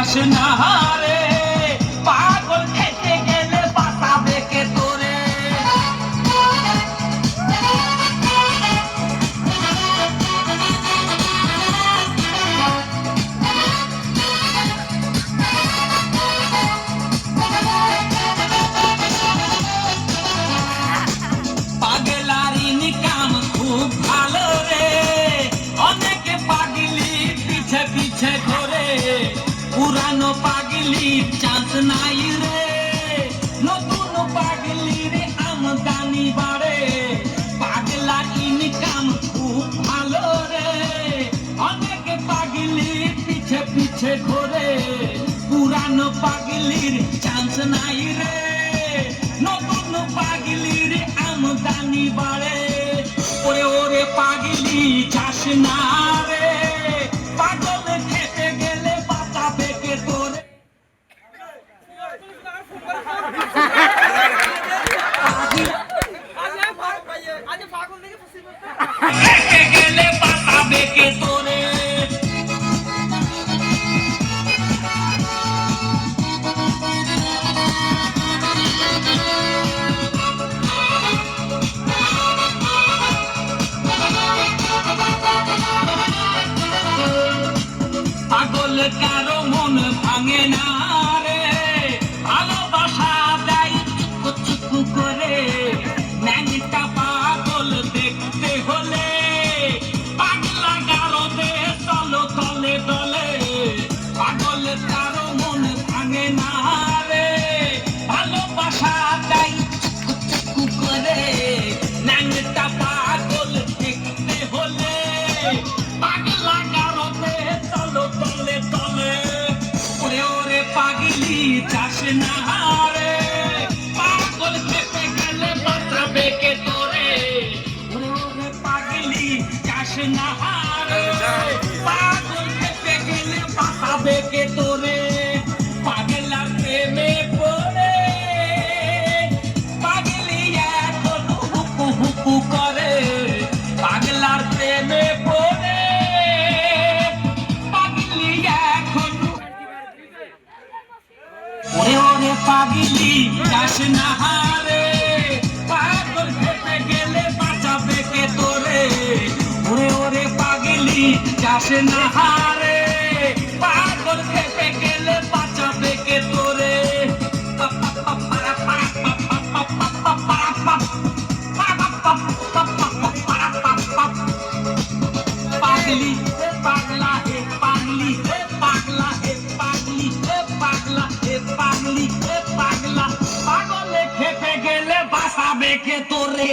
যাস না রে, পাগল খেতে গেলে বাঁচাবে কে তোরে। পাগলারিনী কাম খুব ভালো রে, অনেকে পাগলি পিছে পিছে ঘোরে, পুরানো পাগলির চান্স নাই রে, নতুন পাগলির আমদানি বাড়ে। পাগলার ইনকাম খুব ভালো রে, অনেকে পাগলির পিছে পিছে ঘোরে, পুরানো পাগলির চান্স নাই রে, নতুন পাগলির আমদানি বাড়ে। ওরে ওরে পাগলি যাস না রে, পাগল খেতে গেলে বাঁচাবে কে তোরে। খেতে গেলে বাঁচাবে কে তোরে। পাগল কারো মন ভাঙে না রে, ভালোবাসা দেয় চুকু চুকু করে, ন্যাংটা পাগল দেখতে হলে পাগলা কারো দে চলো তলে তলে। পাগল কারো মন ভাঙে না রে, ভালোবাসা দেয় চুকু চুকু করে, ন্যাংটা পাগল দেখতে হলে পাগলা কারো দে চলো তলে তলে। ওরে ওরে পাগলি যাস না রে, পাগল খেতে গেলে বাঁচাবে কে তোরে। ওরে ওরে পাগলি যাস না রে, পাগল খেতে গেলে বাঁচাবে কে তোরে। পাগলার প্রেমে পড়ে পাগলি এখন হুকু হুকু করে, পাগলার প্রেমে পড়ে পাগলি এখন। ওরে ওরে পাগলি যাস না রে, পাগল খেতে গেলে বাঁচাবে কে তোরে। ওরে ওরে পাগলি যাস না রে, পাগল খেতে গেলে বাঁচাবে কে তোরে। पागली हे पागला हे पागली हे पागला हे पागली हे पागला हे पागली हे पागला, पागल खेते गेले बासाबे के तोरे।